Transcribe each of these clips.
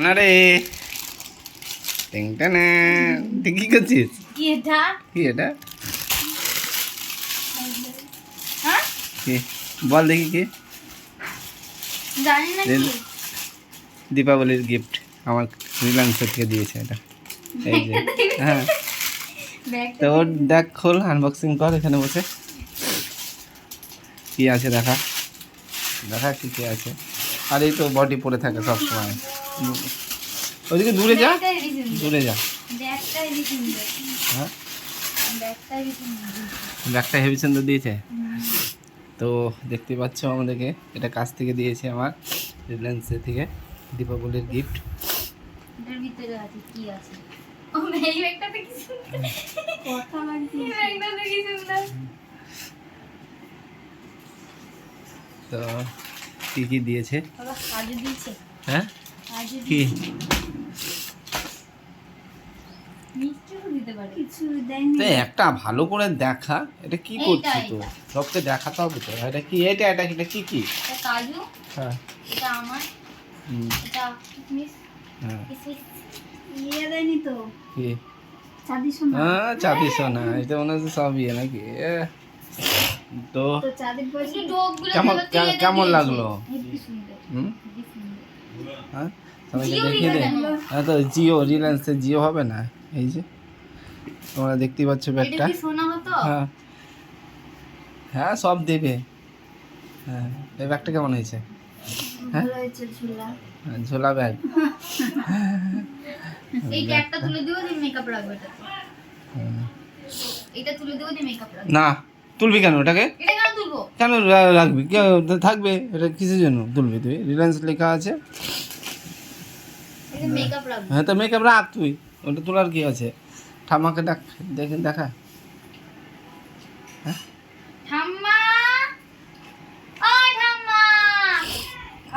আনারে টেংটানা তুই কি করছিস? কি এটা? কি এটা? হ্যাঁ কি বল দেখি কি? জানি না কি। দীপাবলির গিফট আমার রিলায়েন্স থেকে দিয়েছে এটা। এই যে হ্যাঁ, তো ওর দেখ, খোল, আনবক্সিং কর এখানে বসে। কি আছে দেখা, দেখা কি কি আছে। আর এই তো বডি পরে থাকে সব সময়। ওইদিকে দূরে যা, দূরে যা। হ্যাঁ, ব্যাগটা হেভি সুন্দর দিয়েছে। তো দেখতে পাচ্ছ আমাদেরকে, এটা কাছ থেকে দিয়েছে আমার রিলায়েন্স থেকে দীপাবলির গিফট। এটার ভিতরে আছে কি আছে? ও এই ব্যাগটাতে কি সুন্দর কথা লাগছে, এই ব্যাগটাতে কি সুন্দর। তো কি কি দিয়েছে? বাবা কাজু দিয়েছে। হ্যাঁ কাজু কি মিষ্টিও দিতে পারে, কিছু দেয়নি। তো একটা ভালো করে দেখা, এটা কি করছিস তো? সবকে দেখাতে হবে তো। এটা কি? এটা এটা এটা কি কি? এটা কাজু, হ্যাঁ এটা আমার, এটা কিশমিশ। হ্যাঁ কিশমিশ ইয়ে দেয়নি তো কি? চাঁদি সোনা। হ্যাঁ চাঁদি সোনা, এটা মনে হচ্ছে সব ইয়ে নাকি? তো তো চাঁদির পয়সা ডোবগুলো কেমন কেমন লাগলো? হেভি সুন্দর, হুম, হেভি সুন্দর। হ্যাঁ সবাইকে জিও দেখিয়ে দে। দিবে না। হ্যাঁ তো জিও, রিলায়েন্সে জিও হবে না? এই যে তোমরা দেখতেই পাচ্ছ এটা ব্যাগটা। কি সোনা হতো? হ্যাঁ হ্যাঁ সব দেবে। হ্যাঁ এই ব্যাগটা কেমন হয়েছে? হ্যাঁ ভালো হয়েছে ঝুলা। ঝোলা ব্যাগ। এই ট্যাগটা তুলে দিও, দিয়ে মেকআপ রাখবে এটাতে। হুম। এটা তুলে দিও, দিয়ে মেকআপ রাখবে। না, তুলবি কেন ওটাকে? এটা কেন তুলবো? কেন রাখবি? থাকবে এটা, কিসের জন্য তুলবি তুই? রিলায়েন্স লেখা আছে। এটা মেকআপ রাখবে। হ্যাঁ তো মেকআপ রাখ তুই, ওটা তোলার কি আছে? ঠাম্মাকে ডাক, দেখে দেখা। হ্যাঁ ঠাম্মা, ও ঠাম্মা,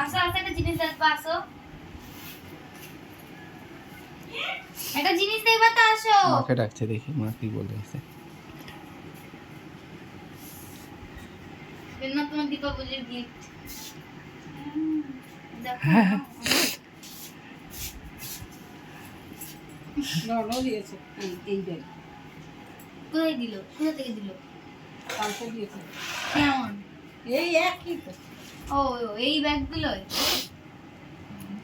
আসো আসো, একটা জিনিস দেখবা, আসো। একটা জিনিস দেখবা তো, আসো। মাকে ডাকছে, দেখি মা কি বলেছে। এটা না তোমার দীপাবলির গিফট। দেখো ননও দিয়েছে এই ব্যাগ, কোথায় দিল, কোথা থেকে দিল, কালকে দিয়েছে। কেমন? এই একই তো। ও এই ব্যাগগুলো,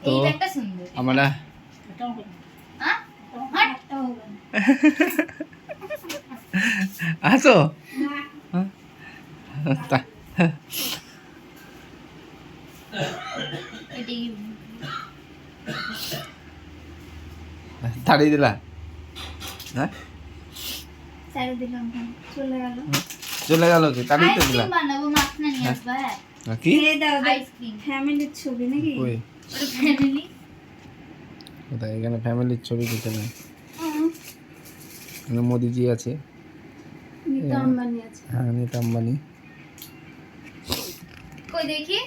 তো এই ব্যাগটা সুন্দর। আমরা এটাও হবে। হ্যাঁ হাট, এটাও হবে না। আসো। হ্যাঁ? এটাই তাড়িয়ে দিলা? হ্যাঁ ছেড়ে দিলাম, চলে গেল। চলে গেল কি? তাড়িয়ে তো দিলা? আইসক্রিম বানাবো, মাখনা নিয়ে আসবা। হ্যাঁ কি এই দাও আইসক্রিম, ফ্যামিলির ছবি নাকি? ওই ওটা ফ্যামিলি। কোথায়? এখানে ফ্যামিলির ছবি দিতে নেই। এখানে মোদিজি আছে, নিতা আম্বানি আছে। হ্যাঁ নীতা আম্বানি। কই দেখি।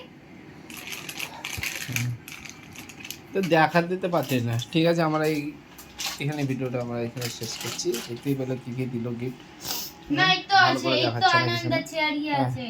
তো দেখা দিতে পারছিস না। ঠিক আছে, আমরা এখানে ভিডিওটা আমরা এখানে শেষ করছি। দেখতেই পেলো কি কি দিল গিফট। না এই তো ভালো আছে, করে এই তো দেখাচ্ছে না কিছু আনন্দ না। চেয়ারই হ্যাঁ। আছে।